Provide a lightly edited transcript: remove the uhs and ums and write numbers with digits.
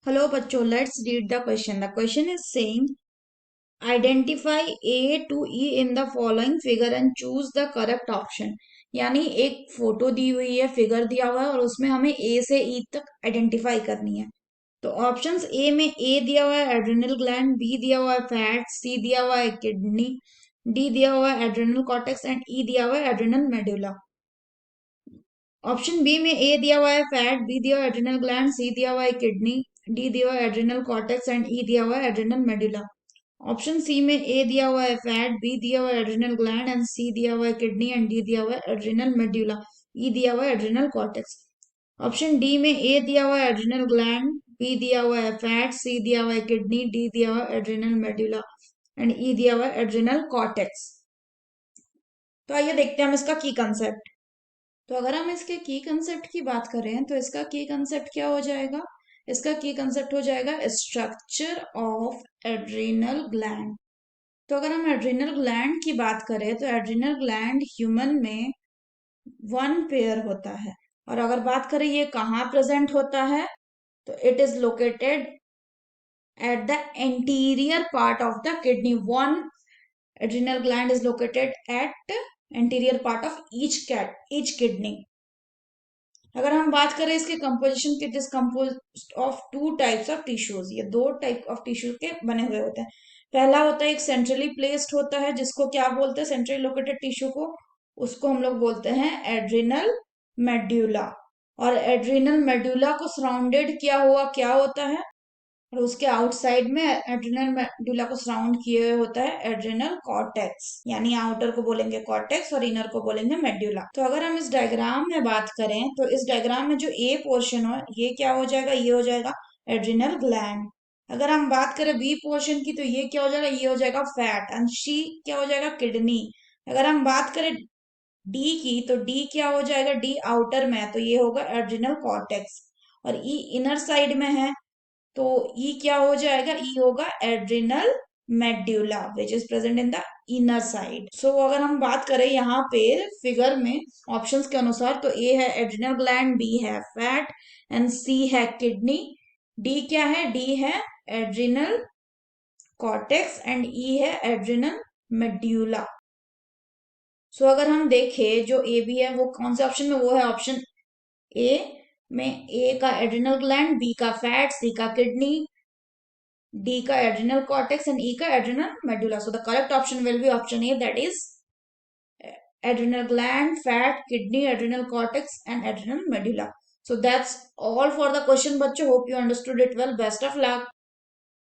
Hello, bachcho. Let's read the question. The question is saying identify A to E in the following figure and choose the correct option. यानी एक photo दी हुई है, figure दिया हुआ है और उसमें हमें ए से ई तक आइडेंटिफाई करनी है। तो ऑप्शंस ए में ए दिया हुआ है एड्रेनल ग्लैंड, बी दिया हुआ है फैट, सी दिया हुआ है किडनी, डी दिया हुआ है एड्रेनल कॉर्टेक्स एंड ई दिया हुआ है एड्रेनल मेडुला। ऑप्शन बी में ए दिया हुआ है फैट, बी दिया हुआ है एड्रेनल ग्लैंड, सी दिया हुआ है किडनी, डी दिया हुआ है एड्रेनल कॉर्टेक्स एंड ई दिया हुआ है एड्रेनल मेडुला। ऑप्शन सी में ए दिया हुआ है फैट, बी दिया हुआ है एड्रेनल ग्लैंड एंड सी दिया हुआ है किडनी एंड डी दिया हुआ है एड्रेनल मेडुला, ई दिया हुआ है एड्रेनल कॉर्टेक्स। ऑप्शन डी में ए दिया हुआ है एड्रेनल ग्लैंड, बी दिया हुआ है फैट, सी दिया हुआ है किडनी, डी दिया हुआ है एड्रेनल मेडुला एंड ई दिया हुआ है एड्रेनल कॉर्टेक्स। तो आइए देखते हैं हम इसका की कंसेप्ट। तो अगर हम इसके की कंसेप्ट की बात करें तो इसका की कंसेप्ट क्या हो जाएगा? इसका की कंसेप्ट हो जाएगा स्ट्रक्चर ऑफ एड्रिनल ग्लैंड। तो अगर हम एड्रिनल ग्लैंड की बात करें तो एड्रिनल ग्लैंड ह्यूमन में वन पेयर होता है। और अगर बात करें ये कहाँ प्रेजेंट होता है तो it is located at the anterior part of the kidney. One adrenal gland is located at anterior part of each kidney. अगर हम बात करें इसके कंपोजिशन की, it is composed of two types of tissues. ये दो टाइप ऑफ टिश्यू के बने हुए होते हैं। पहला होता है एक सेंट्रली प्लेस्ड होता है, जिसको क्या बोलते हैं, सेंट्रली लोकेटेड टिश्यू को, उसको हम लोग बोलते हैं एड्रिनल मेड्यूला। और एड्रिनल मेड्यूला को सराउंडेड किया हुआ क्या होता है, और उसके आउटसाइड में एड्रिनल मेडुला को सराउंड किए हुए होता है एड्रिनल कॉर्टेक्स। यानी आउटर को बोलेंगे कॉर्टेक्स और इनर को बोलेंगे मेडुला। तो अगर हम इस डायग्राम में बात करें तो इस डायग्राम में जो ए पोर्शन हो ये क्या हो जाएगा, ये हो जाएगा एड्रिनल ग्लैंड। अगर हम बात करें बी पोर्शन की तो ये क्या हो जाएगा, ये हो जाएगा फैट एंड सी क्या हो जाएगा, किडनी। अगर हम बात करें डी की तो डी क्या हो जाएगा, डी आउटर में है तो ये होगा एड्रिनल कॉर्टेक्स। और ई इनर साइड में है तो ई क्या हो जाएगा, ई होगा adrenal medulla which is present in the inner side. So अगर हम बात करें यहाँ पे फिगर में ऑप्शंस के अनुसार तो ए है एड्रिनल ग्लैंड, बी है फैट एंड सी है किडनी, डी क्या है, डी है एड्रिनल कॉर्टेक्स एंड ई है एड्रिनल मेड्यूला। सो अगर हम देखें जो ए बी है वो कौन से ऑप्शन में, वो है ऑप्शन ए में ए का एड्रिनल ग्लैंड, बी का फैट, सी का किडनी, डी का एड्रिनल कॉर्टेक्स एंड ई का adrenal medulla. So the correct option will be option A, that is adrenal gland, fat, kidney, adrenal cortex and adrenal medulla. So that's all for the question, bachcho. Hope you understood it well. Best of luck.